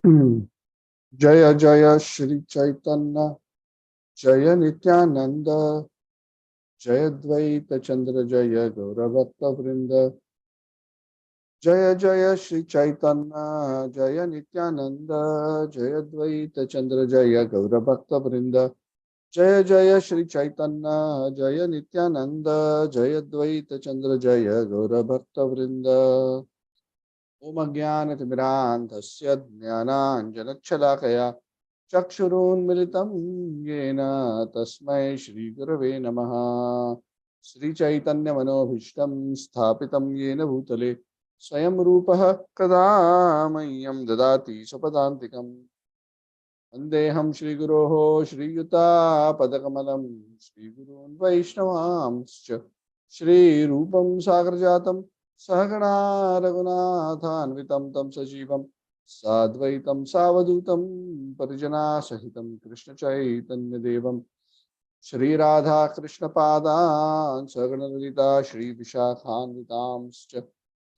Jaya Jaya Shri Chaitanya Jaya Nityananda Jaya Dvaita Chandra Jaya Gaura Bhakta Vrinda Jaya Jaya Shri Chaitanya Jaya Nityananda Jaya Dvaita Chandra Jaya Gaura Bhakta Vrinda Jaya Jaya Shri Chaitanya Jaya Nityananda Jaya Dvaita Chandra Jaya Gaura Bhakta Vrinda Om Ajnanatimirandhasya Jnananjanachhalakaya Chakshurunmilitam Yena Tasmai Shri Gurave Namaha Shri Chaitanya Manobhishtam Sthapitam Yena Bhutale Swayam Rupaha Kada Mayam Dadati Sapadantikam Vandeham Shri Guroho Shri Yuta Padakamalam Shri Gurun Vaishnavamscha Shri Rupam Sagarjatam Sahagana Raghunathanvitam Tam Sajivam Sadvaitam Savadutam Parijana Sahitam Krishna Chaitanya Devam Shri Radha Krishna Padan Sagana Lalita Shri Vishakhanvitamscha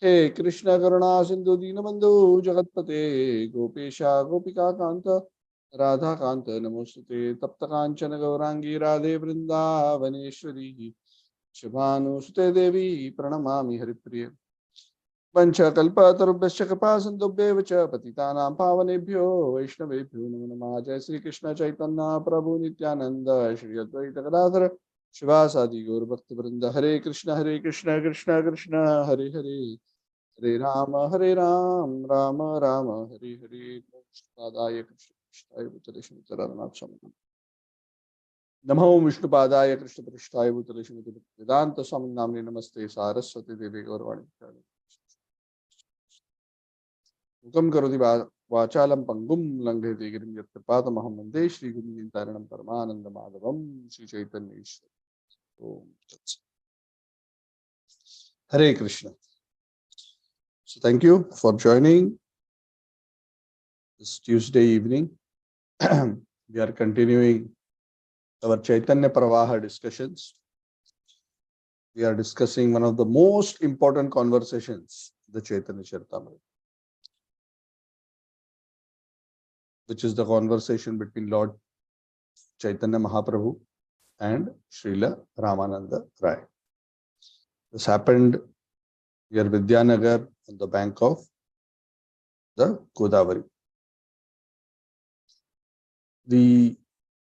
He Krishna Karuna Sindhu Dinabandhu Jagatpate Gopesha Gopika Kanta Radha Kanta Namostute Tapta Kanchana Gaurangi Radhe Vrindavaneshwari Shubhanu Sute Devi Pranamami Haripriya Vancha Kalpatarubhasya Kripa Sindhubhya Vacha Patitanam Pavanebhyo Vaishnavebhyo Namo Namah Jai Sri Krishna Chaitanya Prabhu Nityananda Shri Advaita Gadadhara Shivasadi Gaur Bhakta Vrinda Hare Krishna Krishna Krishna Hare Hare Hare Ram, Rama Rama, Hare Hare, Padaya Krishna Prishthaya Bhutale Shrimati Radhanath Swami. Namo Vishnu Padaya Krishna Prishthaya Bhutale Shrimati Vedanta Swami Namni Namaste Saraswati Devi Gaurvani. Ukam Karoti Vachalam Pangum Langhe Girim Yatrapata Mahamande Shri Guru Nintaranam Paramananda Madhavam Shri Chaitanya Ishwar. Om Tat Sat. Hare Krishna. So thank you for joining this Tuesday evening. We are continuing our Chaitanya Pravaha discussions. We are discussing one of the most important conversations, the Chaitanya Charitamrita, which is the conversation between Lord Chaitanya Mahaprabhu and Srila Ramananda Rai. This happened near Vidyanagar on the bank of the Godavari. We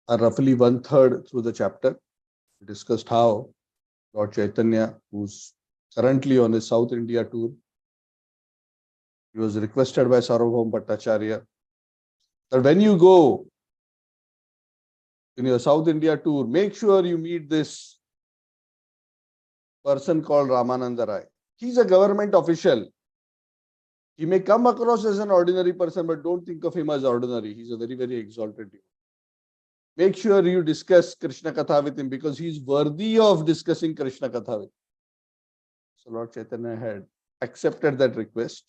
are roughly 1/3 through the chapter. We discussed how Lord Chaitanya, who's currently on his South India tour, he was requested by Sarvabhauma Bhattacharya that when you go in your South India tour, make sure you meet this person called Ramananda Rai. He's a government official. He may come across as an ordinary person, but don't think of him as ordinary. He's a very, very exalted devotee. Make sure you discuss Krishna Katha with him because he's worthy of discussing Krishna Katha with him. So Lord Chaitanya had accepted that request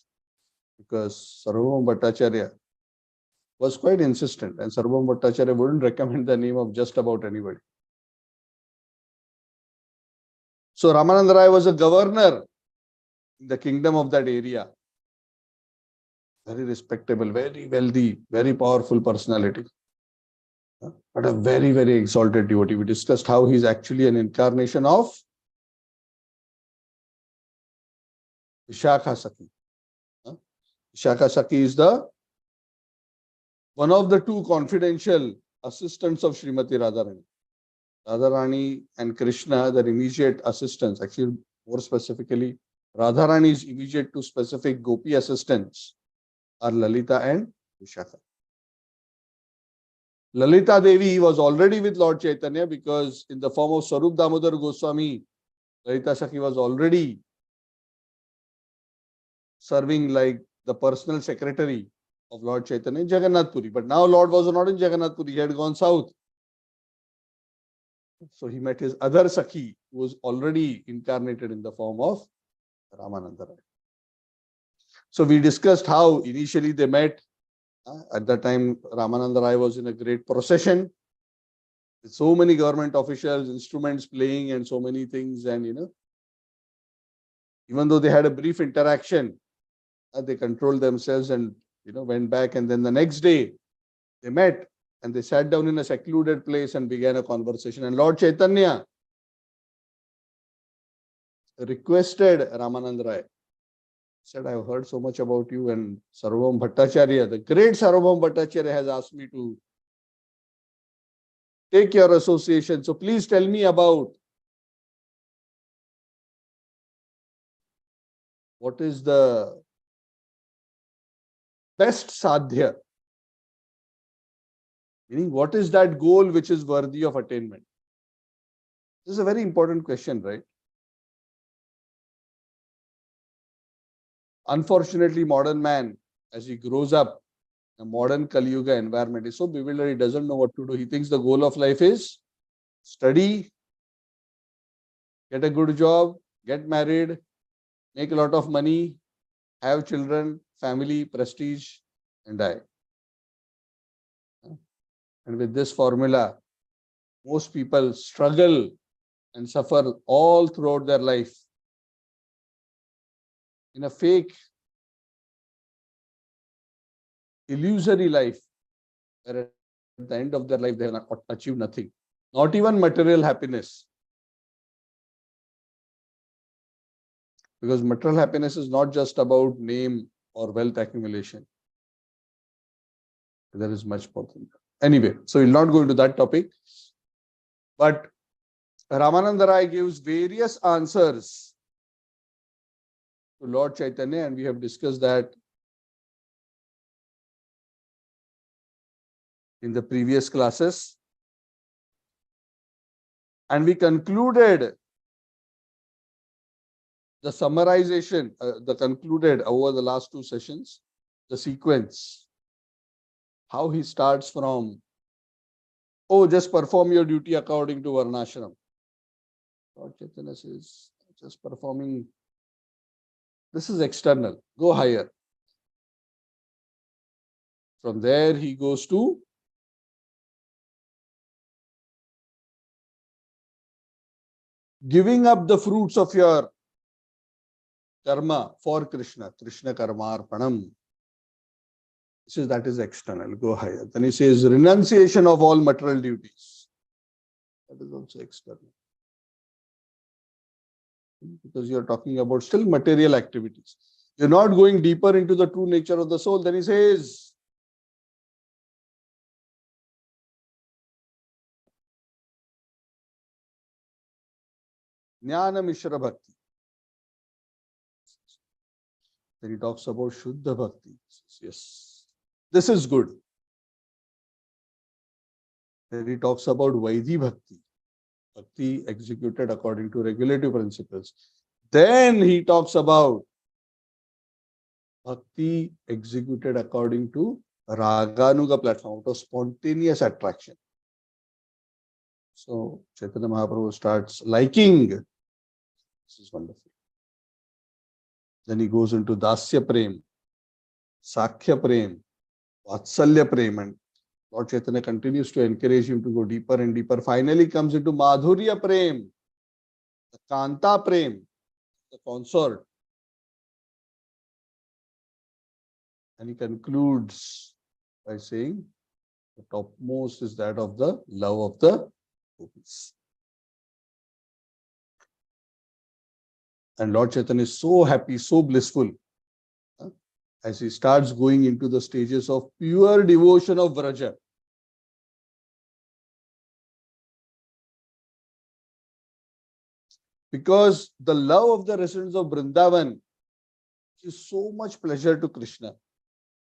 because Sarvabhauma Bhattacharya was quite insistent, and Sarvabhauma Bhattacharya wouldn't recommend the name of just about anybody. So Ramananda Rai was a governor in the kingdom of that area. Very respectable, very wealthy, very powerful personality. But a very, very exalted devotee. We discussed how he's actually an incarnation of Vishakha Sakhi. Vishakha Sakhi is one of the two confidential assistants of Srimati Radharani. Radharani and Krishna, their immediate assistants, actually more specifically, Radharani's immediate two specific Gopi assistants are Lalita and Vishakha. Lalita Devi was already with Lord Chaitanya because in the form of Swarup Damodar Goswami, Lalita Sakhi was already serving like the personal secretary of Lord Chaitanya in Jagannath Puri. But now Lord was not in Jagannath Puri, he had gone south. So he met his other Sakhi, who was already incarnated in the form of Ramananda Rai. So we discussed how initially they met. At that time, Ramananda Rai was in a great procession with so many government officials, instruments playing and so many things. And, even though they had a brief interaction, they controlled themselves and went back, and then the next day they met and they sat down in a secluded place and began a conversation. And Lord Chaitanya requested Ramananda Rai, said, I've heard so much about you, and Sarvabhauma Bhattacharya, the great Sarvabhauma Bhattacharya, has asked me to take your association. So please tell me about what is the best sadhya. Meaning, what is that goal which is worthy of attainment? This is a very important question, right? Unfortunately, modern man, as he grows up, the modern Kali Yuga environment is so bewildered, he doesn't know what to do. He thinks the goal of life is study, get a good job, get married, make a lot of money, have children, family, prestige, and die. And with this formula, most people struggle and suffer all throughout their life in a fake, illusory life, where at the end of their life they have not achieved nothing, not even material happiness. Because material happiness is not just about name or wealth accumulation. There is much more than that. Anyway, so we'll not go into that topic. But Ramananda Rai gives various answers to Lord Chaitanya, and we have discussed that in the previous classes. And we concluded the summarization, concluded over the last two sessions, the sequence, how he starts from, just perform your duty according to Varnashram. Lord Chaitanya says, just performing, this is external, go higher. From there, he goes to giving up the fruits of your karma for Krishna, Krishna Karmarpanam. He says that is external, go higher. Then he says renunciation of all material duties. That is also external. Because you are talking about still material activities. You're not going deeper into the true nature of the soul. Then he says, Jnana Mishra Bhakti. Then he talks about Shuddha Bhakti. Yes, this is good. Then he talks about Vaidhi Bhakti. Bhakti executed according to regulative principles. Then he talks about Bhakti executed according to Raganuga platform, out of spontaneous attraction. So Chaitanya Mahaprabhu starts liking. This is wonderful. Then he goes into Dasya Prem, Sakhya Prem, Vatsalya Prem, and Lord Chaitanya continues to encourage him to go deeper and deeper. Finally comes into Madhurya Prem, the Kanta Prem, the consort. And he concludes by saying the topmost is that of the love of the gopis. And Lord Chaitanya is so happy, so blissful, as he starts going into the stages of pure devotion of Vraja. Because the love of the residents of Vrindavan is so much pleasure to Krishna.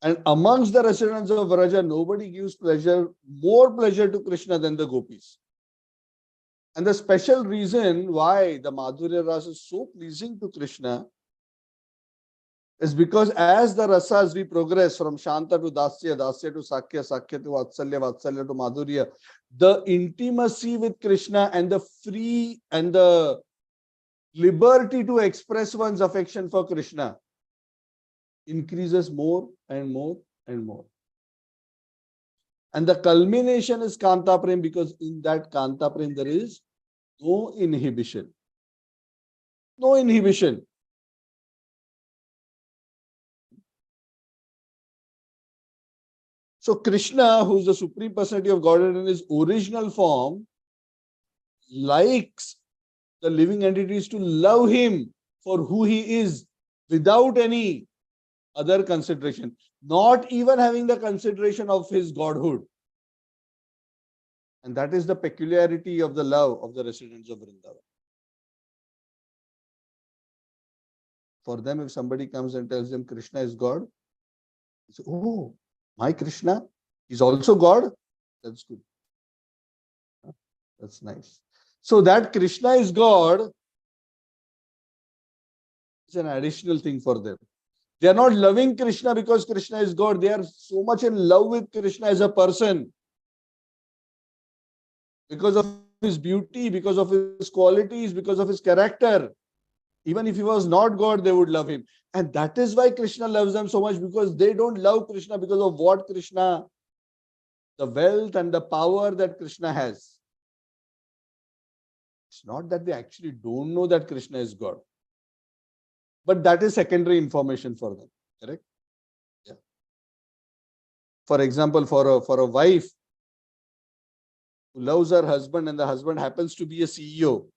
And amongst the residents of Vraja, nobody gives more pleasure to Krishna than the gopis. And the special reason why the Madhurya Rasa is so pleasing to Krishna is because as the rasas we progress from Shanta to Dasya, Dasya to Sakhya, Sakhya to Vatsalya, Vatsalya to Madhurya, the intimacy with Krishna and the free and the liberty to express one's affection for Krishna increases more and more and more. And the culmination is Kanta Prem, because in that Kanta Prem there is no inhibition. No inhibition. So Krishna, who is the Supreme Personality of Godhead in his original form, likes the living entities to love him for who he is without any other consideration, not even having the consideration of his godhood. And that is the peculiarity of the love of the residents of Vrindavan. For them, if somebody comes and tells them Krishna is God, they say, oh, my Krishna is also God? That's good. That's nice. So that Krishna is God is an additional thing for them. They are not loving Krishna because Krishna is God. They are so much in love with Krishna as a person. Because of his beauty, because of his qualities, because of his character. Even if he was not God, they would love him. And that is why Krishna loves them so much, because they don't love Krishna because of what Krishna, the wealth and the power that Krishna has. It's not that they actually don't know that Krishna is God. But that is secondary information for them. Correct? Yeah. For example, for a wife who loves her husband and the husband happens to be a CEO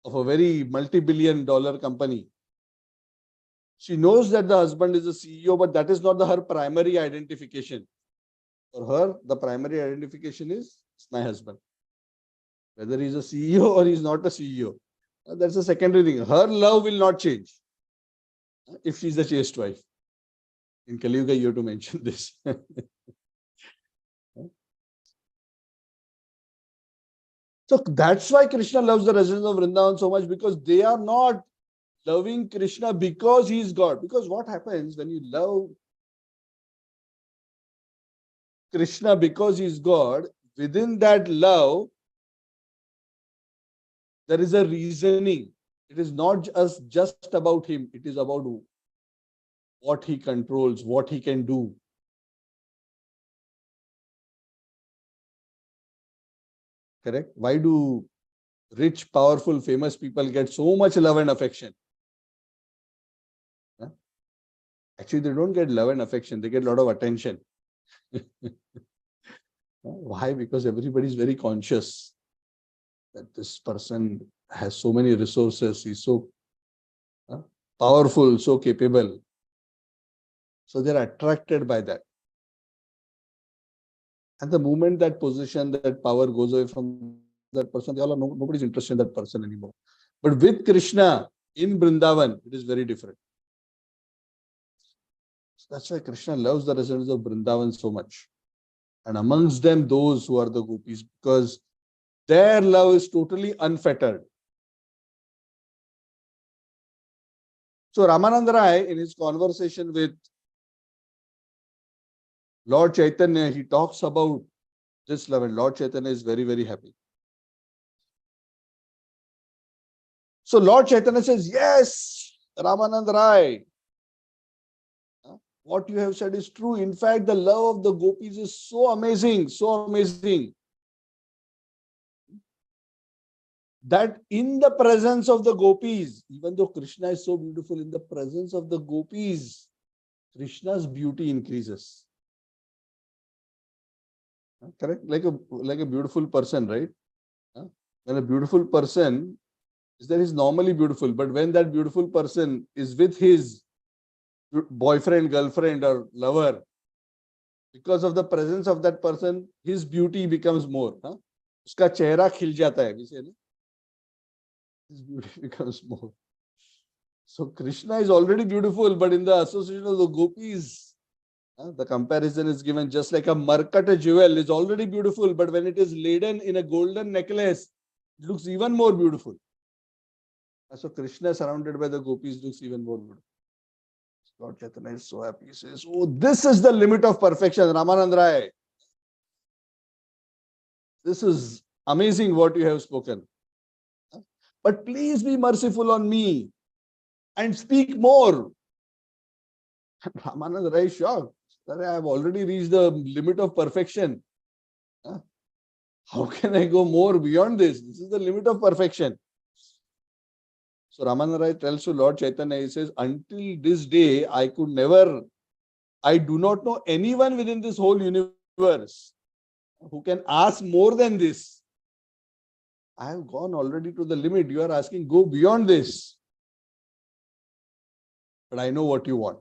of a very multi-billion-dollar company. She knows that the husband is a CEO, but that is not her primary identification. For her, the primary identification is my husband. Whether he's a CEO or he's not a CEO. That's a secondary thing. Her love will not change if she's a chaste wife. In Kali Yuga, you have to mention this. So that's why Krishna loves the residents of Vrindavan so much, because they are not loving Krishna because he is God. Because what happens when you love Krishna because he is God, within that love, there is a reasoning. It is not just about him. It is about what he controls, what he can do. Correct? Why do rich, powerful, famous people get so much love and affection? Huh? Actually, they don't get love and affection. They get a lot of attention. Why? Because everybody is very conscious that this person has so many resources. He's so powerful, so capable. So they're attracted by that. And the moment that position, that power goes away from that person, nobody's interested in that person anymore. But with Krishna in Vrindavan, it is very different. So that's why Krishna loves the residents of Vrindavan so much. And amongst them, those who are the gopis, because their love is totally unfettered. So Ramananda Rai, in his conversation with Lord Chaitanya, he talks about this love, and Lord Chaitanya is very, very happy. So Lord Chaitanya says, yes, Ramananda Rai, what you have said is true. In fact, the love of the gopis is so amazing, that in the presence of the gopis, even though Krishna is so beautiful, in the presence of the gopis, Krishna's beauty increases. Correct? Like a beautiful person, right? When a beautiful person is there, is normally beautiful, but when that beautiful person is with his boyfriend, girlfriend, or lover, because of the presence of that person, his beauty becomes more. Uska chehra khil jata hai. We say, no? His beauty becomes more. So Krishna is already beautiful, but in the association of the gopis, the comparison is given just like a markata jewel is already beautiful, but when it is laden in a golden necklace, it looks even more beautiful. So Krishna surrounded by the gopis looks even more beautiful. Lord Chaitanya is so happy. He says, oh, this is the limit of perfection, Ramananda Rai. This is amazing what you have spoken. But please be merciful on me and speak more. Ramananda Rai is shocked. I have already reached the limit of perfection. How can I go more beyond this? This is the limit of perfection. So Ramananda Rai tells to Lord Chaitanya, he says, until this day, I could never I do not know anyone within this whole universe who can ask more than this. I have gone already to the limit. You are asking, go beyond this. But I know what you want.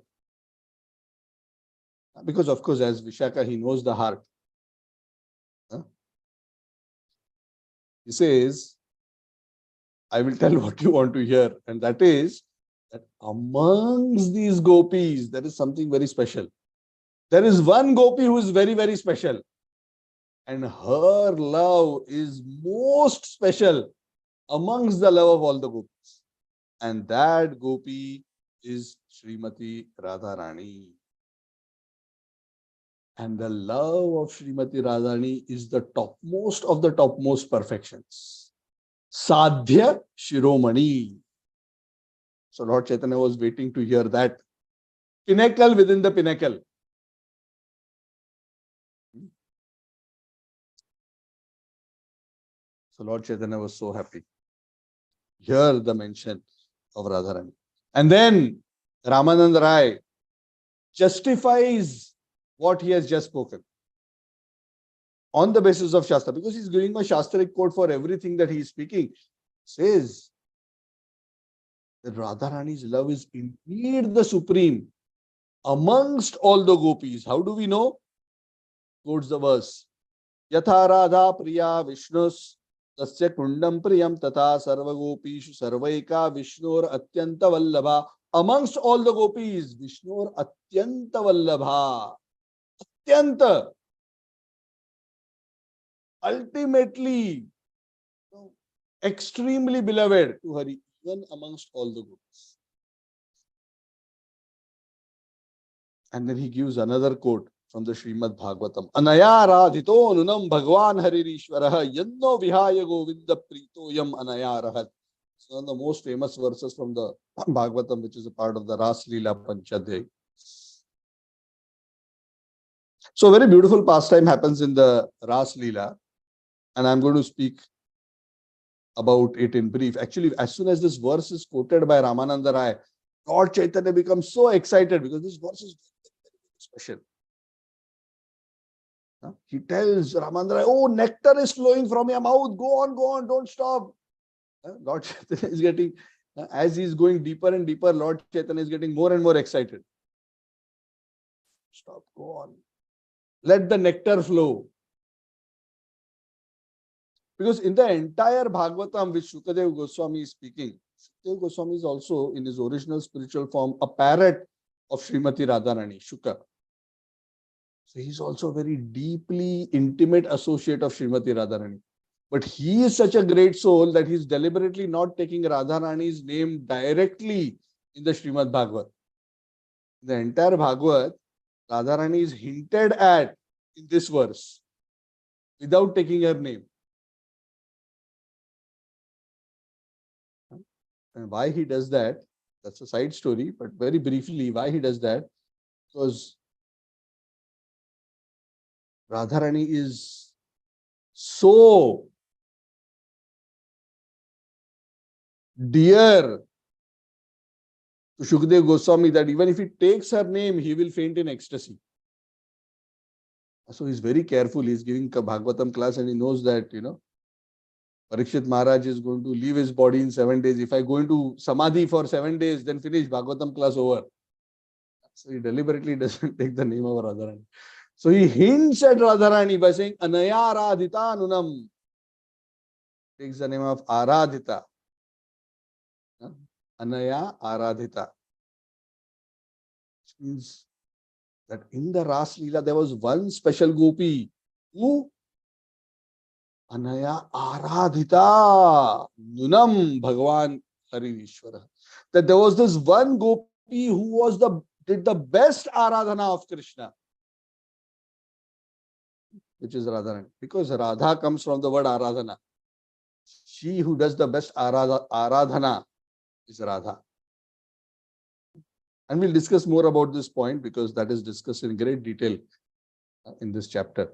Because, of course, as Vishaka, he knows the heart. He says, I will tell what you want to hear. And that is that amongst these gopis, there is something very special. There is one gopi who is very, very special. And her love is most special amongst the love of all the gopis. And that gopi is Srimati Radharani. And the love of Srimati Radharani is the topmost of the topmost perfections. Sadhya Shiromani. So Lord Chaitanya was waiting to hear that pinnacle within the pinnacle. So Lord Chaitanya was so happy. Hear the mention of Radharani. And then Ramananda Rai justifies what he has just spoken on the basis of Shastra, because he's giving a Shastric quote for everything that he is speaking. Says that Radharani's love is indeed the supreme amongst all the gopis. How do we know? Quotes the verse. Yatha Radha Priya Vishnus Tasya Kundam Priyam Tata Sarva Gopishu Sarvaika Vishnur Atyanta Vallabha. Amongst all the gopis, Vishnur Atyanta Vallabha. Atyanta. Ultimately, extremely beloved to Hari, even amongst all the gopis. And then he gives another quote from the Srimad Bhagavatam. Anaya radhito nunam bhagwan haririshwaraha yanno vihaya govinda pritoyam anaya rahat. It's one of the most famous verses from the Bhagavatam, which is a part of the Ras Lila Panchadhyay. So a very beautiful pastime happens in the Ras Lila, and I'm going to speak about it in brief. Actually, as soon as this verse is quoted by Ramananda Rai, Lord Chaitanya becomes so excited because this verse is very, very special. He tells Ramananda Rai, oh, nectar is flowing from your mouth. Go on, don't stop. Lord Chaitanya is getting, as he is going deeper and deeper, Lord Chaitanya is getting more and more excited. Stop, go on. Let the nectar flow. Because in the entire Bhagavatam which Shukadev Goswami is speaking, Shukadev Goswami is also in his original spiritual form a parrot of Srimati Radharani, Shuka. So he is also a very deeply intimate associate of Srimati Radharani. But he is such a great soul that he is deliberately not taking Radharani's name directly in the Srimad Bhagavat. The entire Bhagavat, Radharani is hinted at in this verse without taking her name. And why he does that, that's a side story, but very briefly, why he does that, because Radharani is so dear to Shukadev Goswami that even if he takes her name, he will faint in ecstasy. So he's very careful. He's giving a Bhagavatam class and he knows that, Parikshit Maharaj is going to leave his body in 7 days. If I go into Samadhi for 7 days, then finish, Bhagavatam class over. So he deliberately doesn't take the name of Radharani. So he hints at Radharani by saying, Anaya Radhita Nunam. Takes the name of Aradhita. Anaya Aradhita. Which means that in the Ras Leela, there was one special gopi who Anaya Aradhita Nunam Bhagavan Haririshwara. That there was this one gopi who did the best Aradhana of Krishna, which is Radharani. Because Radha comes from the word Aradhana. She who does the best Aradhana is Radha. And we'll discuss more about this point because that is discussed in great detail in this chapter.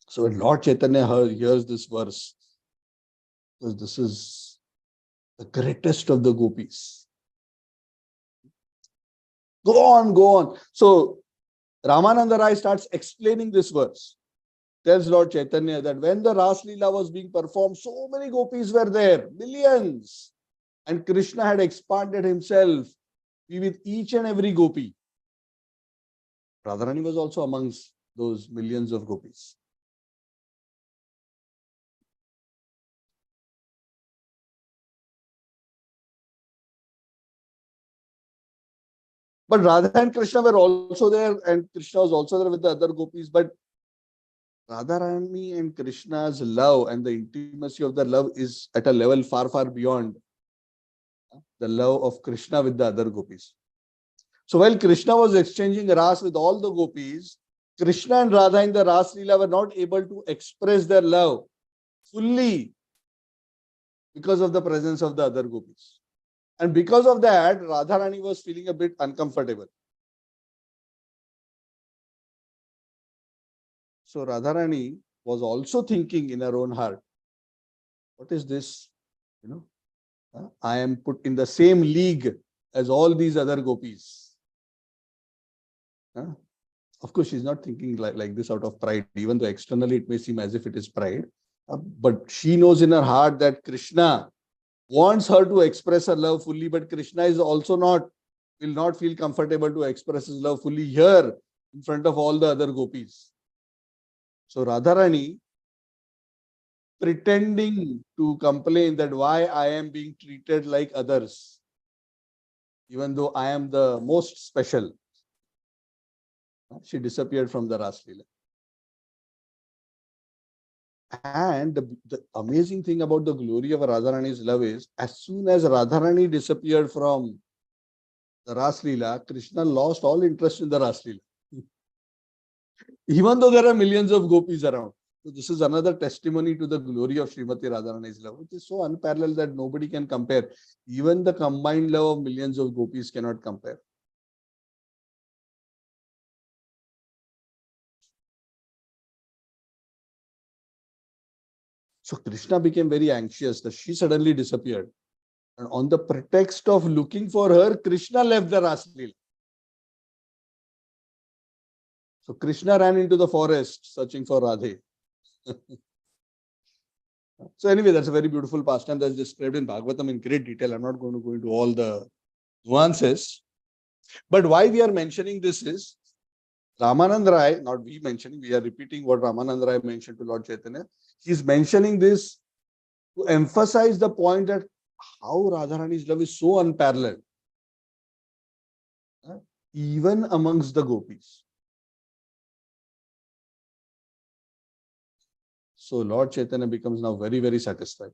So when Lord Chaitanya hears this verse, because this is the greatest of the gopis, Go on, go on. So Ramananda Rai starts explaining this verse. Tells Lord Chaitanya that when the Ras Leela was being performed, so many gopis were there, millions. And Krishna had expanded himself with each and every gopi. Radharani was also amongst those millions of gopis. But Radha and Krishna were also there, and Krishna was also there with the other gopis. But Radharani and Krishna's love and the intimacy of the love is at a level far, far beyond the love of Krishna with the other gopis. So while Krishna was exchanging Ras with all the gopis, Krishna and Radha in the Ras Leela were not able to express their love fully because of the presence of the other gopis. And because of that, Radharani was feeling a bit uncomfortable. So Radharani was also thinking in her own heart, what is this? I am put in the same league as all these other gopis. Of course, she's not thinking like this out of pride, even though externally it may seem as if it is pride. But she knows in her heart that Krishna wants her to express her love fully, but Krishna is also will not feel comfortable to express his love fully here in front of all the other gopis. So Radharani, pretending to complain that why I am being treated like others, even though I am the most special, she disappeared from the Ras Leela. And the amazing thing about the glory of Radharani's love is, as soon as Radharani disappeared from the Ras Leela, Krishna lost all interest in the Ras Leela. Even though there are millions of gopis around. So this is another testimony to the glory of Srimati Radharani's love, which is so unparalleled that nobody can compare. Even the combined love of millions of gopis cannot compare. So Krishna became very anxious that she suddenly disappeared. And on the pretext of looking for her, Krishna left the Ras Leela. So Krishna ran into the forest searching for Radhe. So anyway, that's a very beautiful pastime that's described in Bhagavatam in great detail. I'm not going to go into all the nuances. But why we are mentioning this is, Ramananda Rai, not we mentioning, we are repeating what Ramananda Rai mentioned to Lord Chaitanya. He's mentioning this to emphasize the point that how Radharani's love is so unparalleled, even amongst the gopis. So Lord Chaitanya becomes now very, very satisfied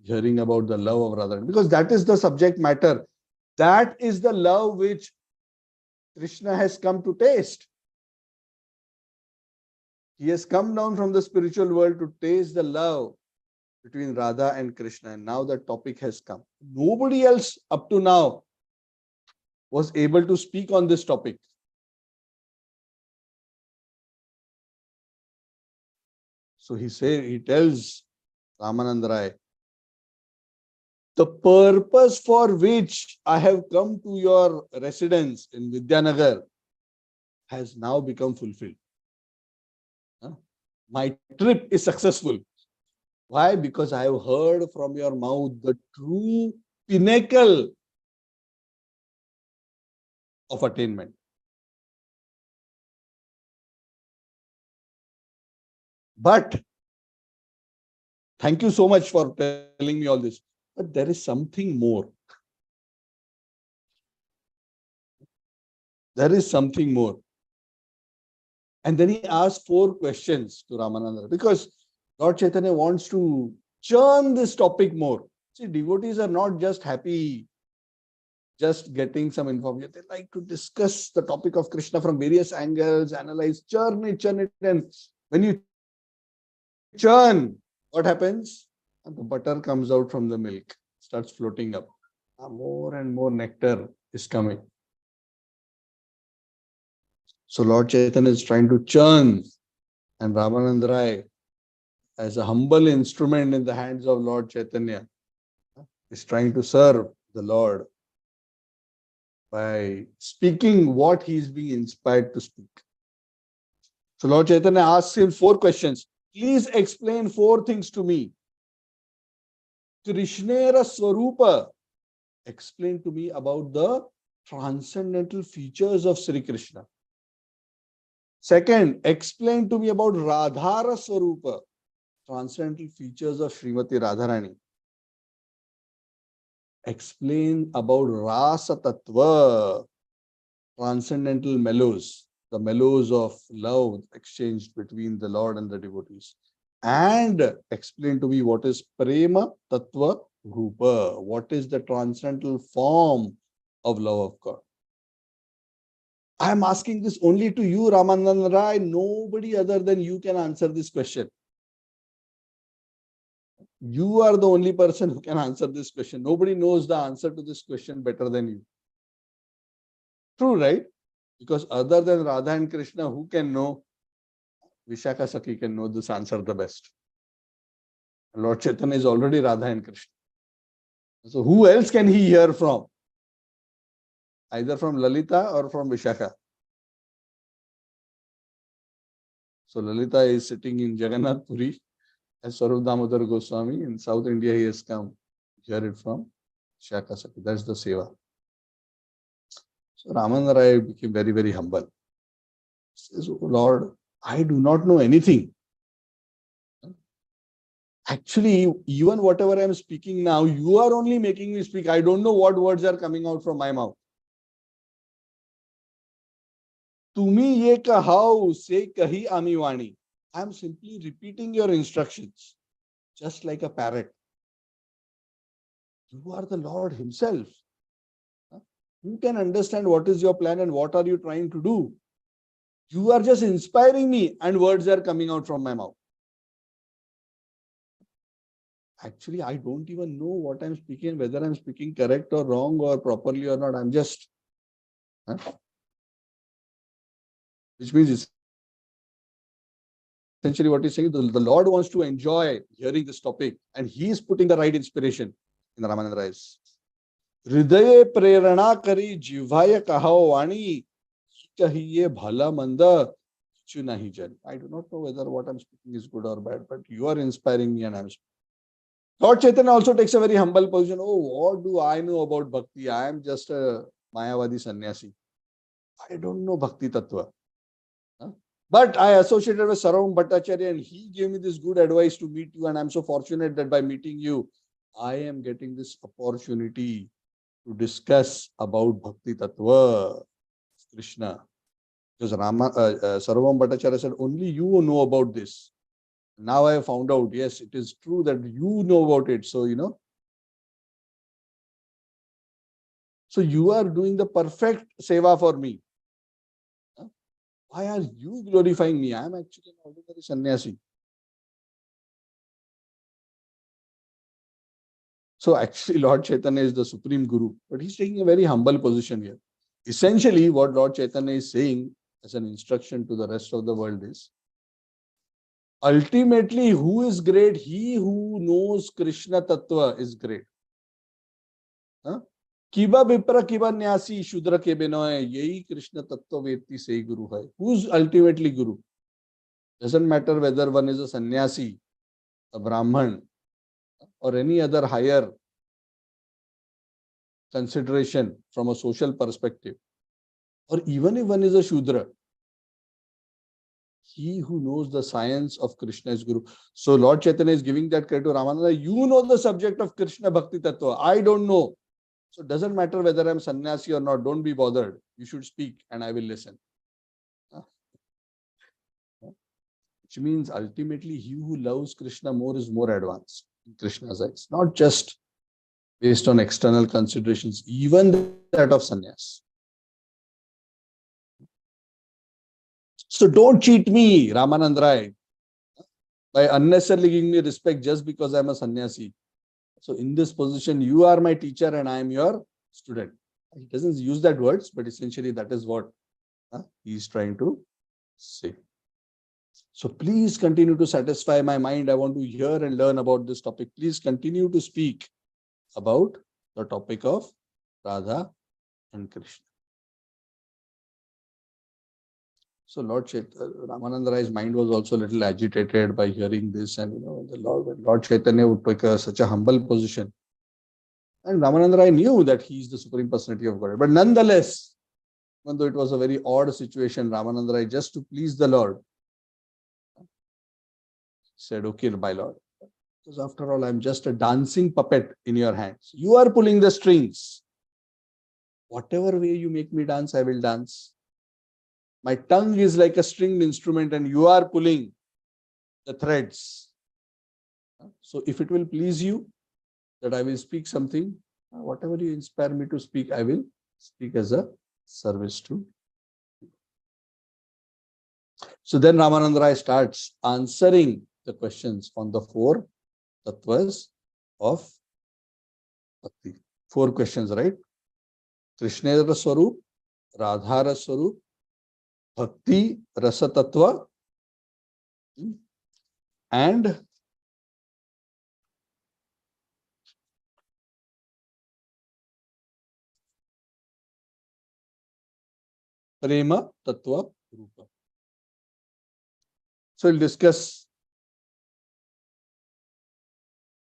hearing about the love of Radharani, because that is the subject matter. That is the love which Krishna has come to taste. He has come down from the spiritual world to taste the love between Radha and Krishna. And now the topic has come. Nobody else up to now was able to speak on this topic. So he tells Ramananda Rai, the purpose for which I have come to your residence in Vidyanagar has now become fulfilled. My trip is successful. Why? Because I have heard from your mouth the true pinnacle of attainment. But thank you so much for telling me all this. But there is something more. There is something more. And then he asked 4 questions to Ramananda, because Lord Chaitanya wants to churn this topic more. See, devotees are not just happy just getting some information. They like to discuss the topic of Krishna from various angles, analyze, churn it. And when you churn, what happens? And the butter comes out from the milk, starts floating up. More and more nectar is coming. So Lord Chaitanya is trying to churn, and Ramananda Rai, as a humble instrument in the hands of Lord Chaitanya, is trying to serve the Lord. by speaking what he is being inspired to speak. So Lord Chaitanya asks him 4 questions. Please explain 4 things to me. Krishnera Swarupa. Explain to me about the transcendental features of Sri Krishna. Second, explain to me about Radhara Swarupa. Transcendental features of Srimati Radharani. Explain about Rasa Tattva, transcendental mellows, the mellows of love exchanged between the Lord and the devotees. And explain to me what is Prema Tattva Rupa, what is the transcendental form of love of God. I am asking this only to you, Ramananda Rai. Nobody other than you can answer this question. You are the only person who can answer this question. Nobody knows the answer to this question better than you. True, right? Because other than Radha and Krishna, who can know? Vishakha Sakhi can know this answer the best. Lord Chaitanya is already Radha and Krishna. So who else can he hear from? Either from Lalita or from Vishakha. So Lalita is sitting in Jagannath Puri as Swarup Damodar Goswami. In South India, he has come to hear it from Vishakha Sakhi. That's the seva. So Ramananda Rai became very, very humble. He says, oh Lord, I do not know anything. Actually, even whatever I am speaking now, you are only making me speak. I don't know what words are coming out from my mouth. Tumi ye kahau se kahi amivani. I am simply repeating your instructions, just like a parrot. You are the Lord himself. You can understand what is your plan and what are you trying to do. You are just inspiring me and words are coming out from my mouth. Actually, I don't even know what I'm speaking, whether I'm speaking correct or wrong or properly or not. I'm just, which means essentially what he's saying, the Lord wants to enjoy hearing this topic and he is putting the right inspiration in the Ramananda Rai's. Hridaye prerana kari jivaya kahao vani kahiye bhala manda kichu nahi jan. I do not know whether what I'm speaking is good or bad, but you are inspiring me and I'm speaking. Lord Chaitanya also takes a very humble position. Oh, what do I know about bhakti? I am just a Mayavadi sannyasi. I don't know bhakti tattva. But I associated with Sarvam Bhattacharya and he gave me this good advice to meet you. And I'm so fortunate that by meeting you, I am getting this opportunity to discuss about bhakti tattva, Krishna. Because Sarvam Bhattacharya said, only you know about this. Now I have found out, yes, it is true that you know about it. So, so you are doing the perfect seva for me. Why are you glorifying me? I am actually an ordinary sannyasi. So actually Lord Chaitanya is the supreme guru, but he's taking a very humble position here. Essentially what Lord Chaitanya is saying as an instruction to the rest of the world is, ultimately who is great? He who knows Krishna Tattva is great. Kiba Vipra Kiba Nyasi Shudra ke Binoy, Yehi Krishna Tattva Veti Sei Guru hai. Who's ultimately Guru? Doesn't matter whether one is a sannyasi, a Brahman, or any other higher consideration from a social perspective, or even if one is a Shudra. He who knows the science of Krishna is Guru. So Lord Chaitanya is giving that credit to Ramananda. You know the subject of Krishna Bhakti Tattva. I don't know. So it doesn't matter whether I'm sannyasi or not. Don't be bothered. You should speak and I will listen. Which means ultimately he who loves Krishna more is more advanced in Krishna's eyes. Not just based on external considerations, even that of sannyas. So don't cheat me, Ramananda Rai, by unnecessarily giving me respect just because I'm a sannyasi. So in this position, you are my teacher and I am your student. He doesn't use that words, but essentially that is what he is trying to say. So please continue to satisfy my mind. I want to hear and learn about this topic. Please continue to speak about the topic of Radha and Krishna. So Lord Ramananda Rai's mind was also a little agitated by hearing this, and when Lord Chaitanya would take such a humble position. And Ramananda Rai knew that he is the Supreme Personality of Godhead. But nonetheless, even though it was a very odd situation, Ramananda Rai, just to please the Lord, said, okay, my Lord, because after all, I'm just a dancing puppet in your hands. You are pulling the strings. Whatever way you make me dance, I will dance. My tongue is like a stringed instrument and you are pulling the threads. So if it will please you that I will speak something, whatever you inspire me to speak, I will speak as a service to. So then Ramananda Rai starts answering the questions on the 4 tattvas of bhakti. 4 questions, right? Krishnera Swarup, Radhara Swarup, Bhakti Rasa Tattva, and Prema Tattva Rupa. So we'll discuss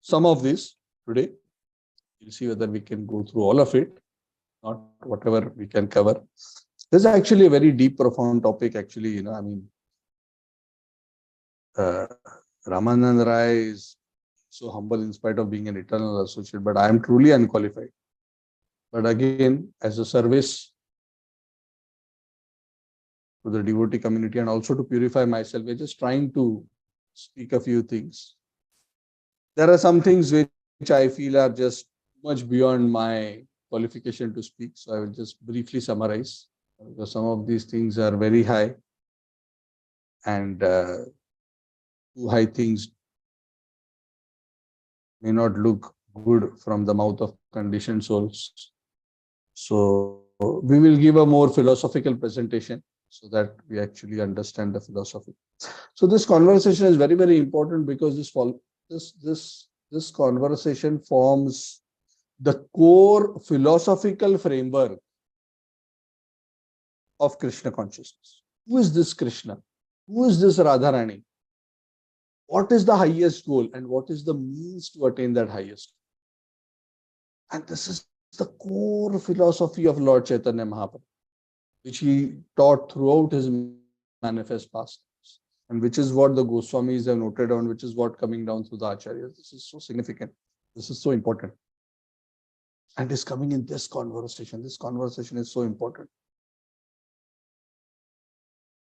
some of this today. We'll see whether we can go through all of it, not whatever we can cover. This is actually a very deep, profound topic. Actually, Ramananda Rai is so humble in spite of being an eternal associate, but I am truly unqualified. But again, as a service to the devotee community and also to purify myself, we're just trying to speak a few things. There are some things which I feel are just much beyond my qualification to speak. So I will just briefly summarize, because some of these things are very high, and too high things may not look good from the mouth of conditioned souls. So we will give a more philosophical presentation so that we actually understand the philosophy. So this conversation is very, very important, because this conversation forms the core philosophical framework of Krishna consciousness. Who is this Krishna? Who is this Radharani? What is the highest goal and what is the means to attain that highest goal? And this is the core philosophy of Lord Chaitanya Mahaprabhu, which he taught throughout his manifest pastimes, and which is what the Goswamis have noted on, which is what coming down through the Acharyas. This is so significant. This is so important. And is coming in this conversation. This conversation is so important.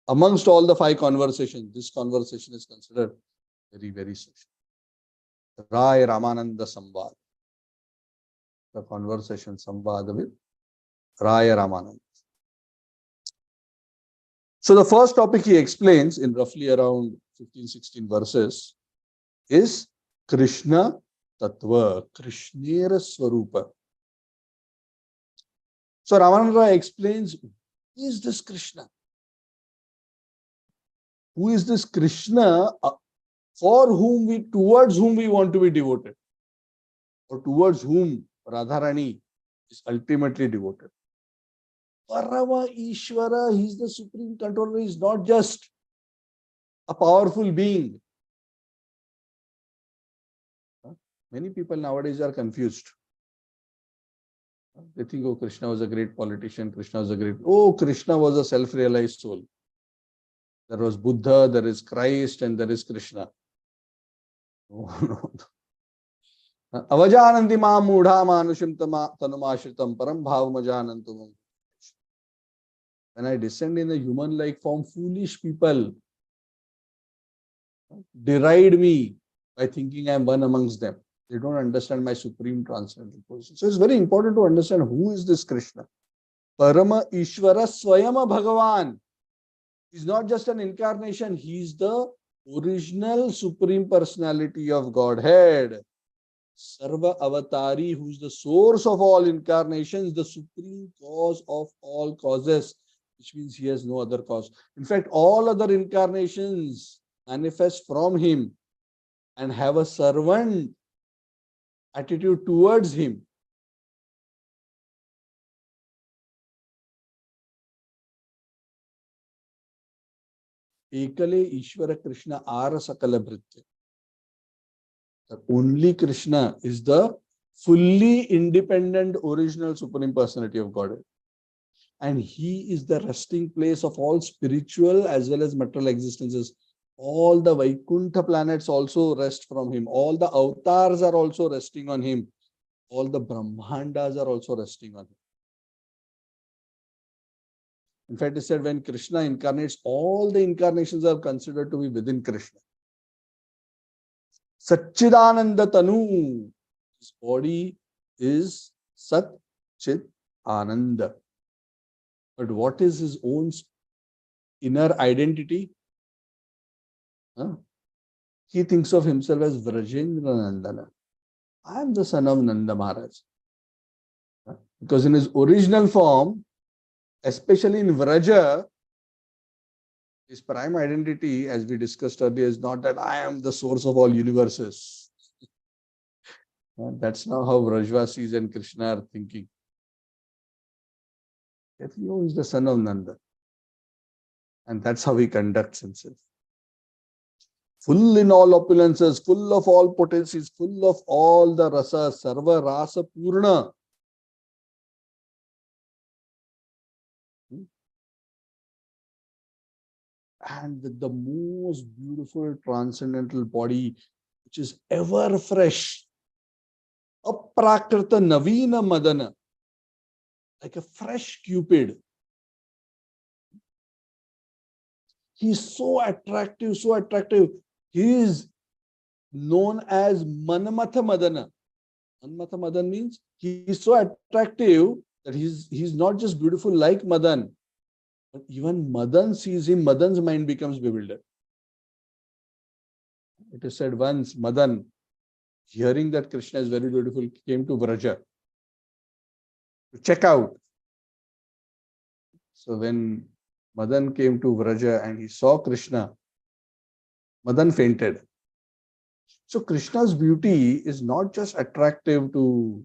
Amongst all the 5 conversations, this conversation is considered very, very special. Rai Ramananda Samvad. The conversation Samvad with Rai Ramananda. So the first topic he explains in roughly around 15-16 verses is Krishna Tattva, Krishnera Swarupa. So Ramananda explains, who is this Krishna? Who is this Krishna towards whom we want to be devoted, or towards whom Radharani is ultimately devoted? Parama Ishvara, he is the supreme controller. He is not just a powerful being. Many people nowadays are confused. They think, oh, Krishna was a great politician. Krishna was a self-realized soul. There was Buddha, there is Christ, and there is Krishna. No. Avajananti ma mudha manushim tanumashritam param bhavamajanantum. When I descend in a human-like form, foolish people deride me by thinking I am one amongst them. They don't understand my supreme transcendental position. So it's very important to understand who is this Krishna. Parama Ishvara Swayama Bhagavan. He's not just an incarnation. He's the original supreme personality of Godhead. Sarva Avatari, who's the source of all incarnations, the supreme cause of all causes, which means he has no other cause. In fact, all other incarnations manifest from him and have a servant attitude towards him. Ekale Ishvara Krishna Ara Sakala Bhritya. That only Krishna is the fully independent original Supreme Personality of Godhead. And he is the resting place of all spiritual as well as material existences. All the Vaikuntha planets also rest from him. All the avatars are also resting on him. All the Brahmandas are also resting on him. In fact, it said when Krishna incarnates, all the incarnations are considered to be within Krishna. Satchidananda Tanu. His body is Sat Chit Ananda. But what is his own inner identity? He thinks of himself as Vrajendra Nandana. I am the son of Nanda Maharaj. Because in his original form, especially in Vraja, his prime identity, as we discussed earlier, is not that I am the source of all universes. That's not how Vrajvasis and Krishna are thinking. That he is the son of Nanda. And that's how he conducts himself. Full in all opulences, full of all potencies, full of all the rasas, sarva rasa purna. And with the most beautiful transcendental body, which is ever fresh. Aprakrita Navina Madana. Like a fresh Cupid. He's so attractive, so attractive. He is known as Manmatha Madana. Manmatha Madan means he is so attractive that he's not just beautiful like Madan, but even Madan sees him, Madan's mind becomes bewildered. It is said once Madan, hearing that Krishna is very beautiful, came to Vraja to check out. So when Madan came to Vraja and he saw Krishna, Madan fainted. So Krishna's beauty is not just attractive to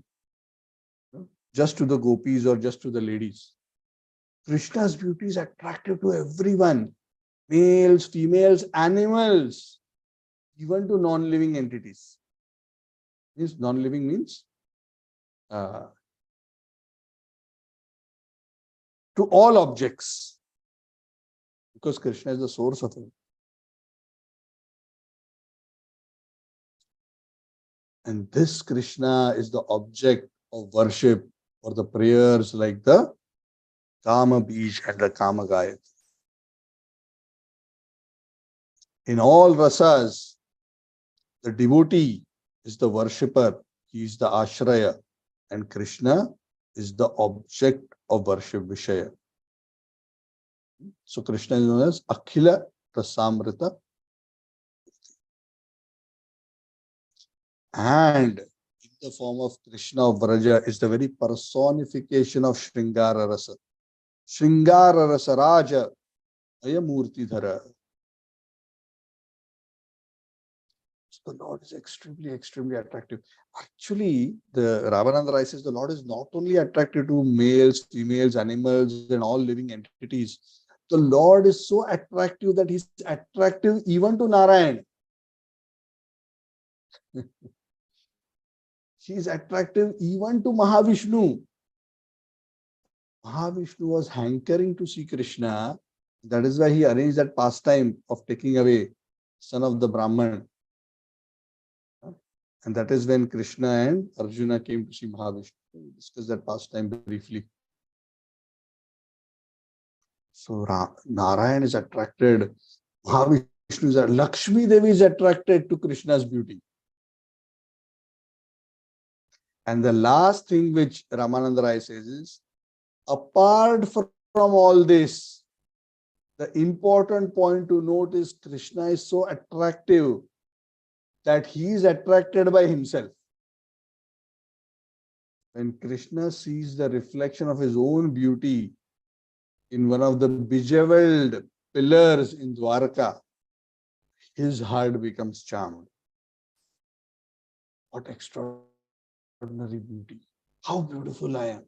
just to the gopis or just to the ladies. Krishna's beauty is attractive to everyone. Males, females, animals, even to non-living entities. Means non-living means to all objects. Because Krishna is the source of it. And this Krishna is the object of worship for the prayers like the Kama Bij and the Kama Gayatri. In all rasas, the devotee is the worshipper, he is the ashraya, and Krishna is the object of worship, Vishaya. So Krishna is known as Akhila Rasamrita. And in the form of Krishna of Vraja is the very personification of Shringara Rasa. Shringara Rasa Raja Ayamurti Dhara. So the Lord is extremely, extremely attractive. Actually, the Ramananda Rai says the Lord is not only attractive to males, females, animals, and all living entities. The Lord is so attractive that he's attractive even to Narayan. He is attractive even to Mahavishnu. Mahavishnu was hankering to see Krishna. That is why he arranged that pastime of taking away son of the Brahman. And that is when Krishna and Arjuna came to see Mahavishnu. We discussed that pastime briefly. So Narayan is attracted. Mahavishnu is attracted. Lakshmi Devi is attracted to Krishna's beauty. And the last thing which Ramananda Rai says is, apart from all this, the important point to note is Krishna is so attractive that he is attracted by himself. When Krishna sees the reflection of his own beauty in one of the bejeweled pillars in Dwarka, his heart becomes charmed. What extraordinary beauty. How beautiful I am.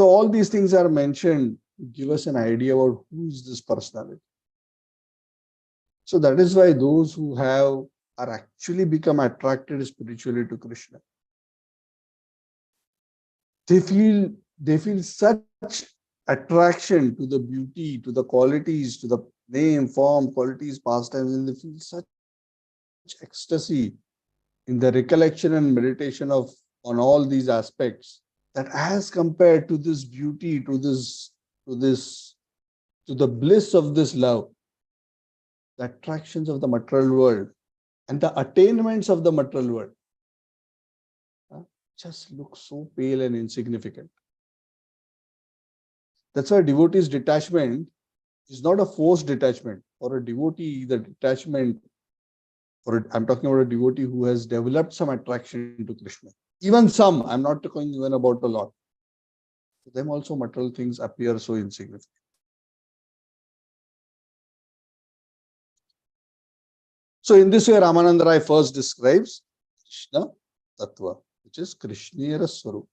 So all these things are mentioned to give us an idea about who is this personality. So that is why those who are actually become attracted spiritually to Krishna. They feel such attraction to the beauty, to the qualities, to the name, form, qualities, pastimes, and they feel such ecstasy in the recollection and meditation on all these aspects, that as compared to this beauty, to the bliss of this love, the attractions of the material world and the attainments of the material world just look so pale and insignificant. That's why devotee's detachment is not a forced detachment. For a devotee, the detachment, I'm talking about a devotee who has developed some attraction to Krishna. Even some, I'm not talking even about a lot. To them also material things appear so insignificant. So in this way, Ramananda Rai first describes Krishna Tattva, which is Krishnera Swarup.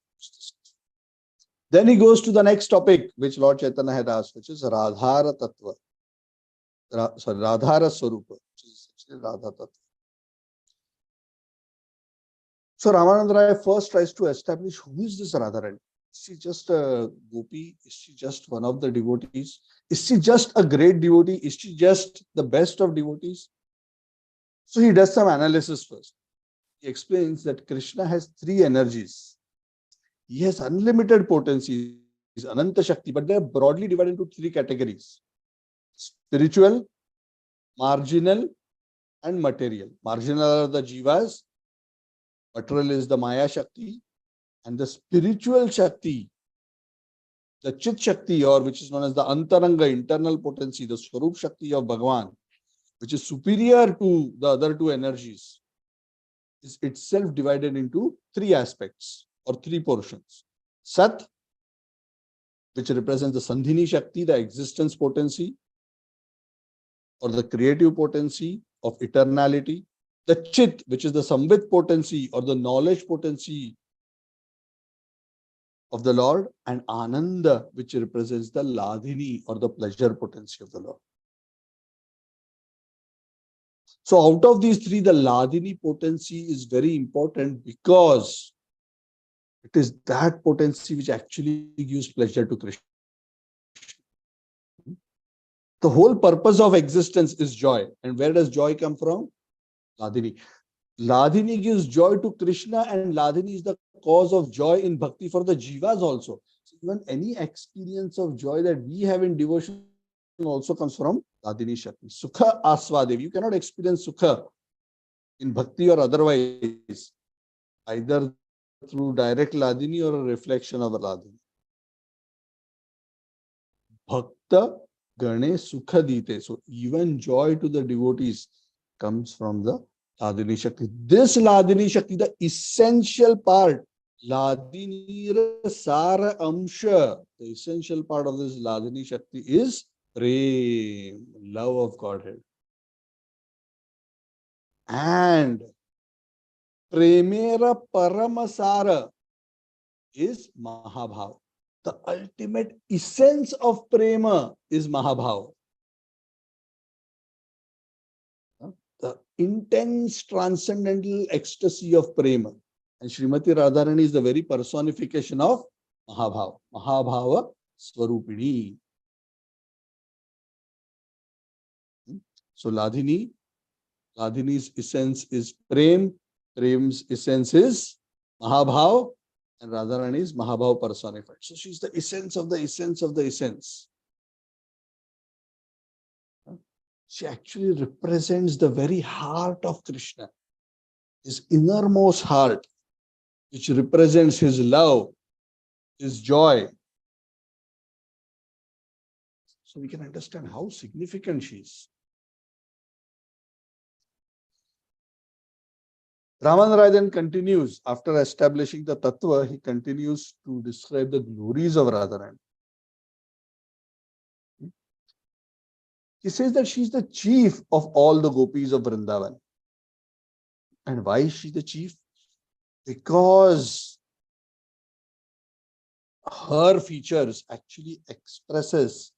Then he goes to the next topic, which Lord Chaitanya had asked, which is Radhara Tattva. Radhara Swarupa, which is essentially Radha Tattva. So Ramananda Rai first tries to establish who is this Radharani. Is she just a gopi? Is she just one of the devotees? Is she just a great devotee? Is she just the best of devotees? So he does some analysis first. He explains that Krishna has three energies. He has unlimited potencies, Ananta Shakti, but they are broadly divided into three categories: spiritual, marginal, and material. Marginal are the jivas, material is the Maya Shakti, and the spiritual Shakti, the Chit Shakti, or which is known as the Antaranga, internal potency, the Swarup Shakti of Bhagavan, which is superior to the other two energies, is itself divided into three aspects or three portions. Sat, which represents the Sandhini Shakti, the existence potency or the creative potency of eternality. The Chit, which is the Samvit potency or the knowledge potency of the Lord, and Ananda, which represents the Ladhini or the pleasure potency of the Lord. So out of these three, the Ladhini potency is very important because it is that potency which actually gives pleasure to Krishna. The whole purpose of existence is joy. And where does joy come from? Ladhini. Ladhini gives joy to Krishna, and Ladhini is the cause of joy in bhakti for the jivas also. So even any experience of joy that we have in devotion also comes from Ladhini Shakti. Sukha Aswadev. You cannot experience Sukha in bhakti or otherwise, either through direct Ladhini or a reflection of a Ladhini. Bhakta Gane Sukha Dite. So even joy to the devotees comes from the Ladhini Shakti. This Ladhini Shakti, the essential part, Ladhini Sara Amsha, the essential part of this Ladhini Shakti is Prem, love of Godhead. And Premera Paramasara is Mahabhav. The ultimate essence of Prema is Mahabhav. The intense transcendental ecstasy of Prema. And Srimati Radharani is the very personification of Mahabhav. Mahabhava Swarupini. So Ladhini's essence is Prem. Prem's essence is Mahabhav. And Radharani is Mahabhav personified. So she's the essence of the essence of the essence. She actually represents the very heart of Krishna, his innermost heart, which represents his love, his joy. So we can understand how significant she is. Ramananda Rai then continues, after establishing the Tattva, he continues to describe the glories of Radharani. He says that she is the chief of all the gopis of Vrindavan. And why is she the chief? Because her features actually expresses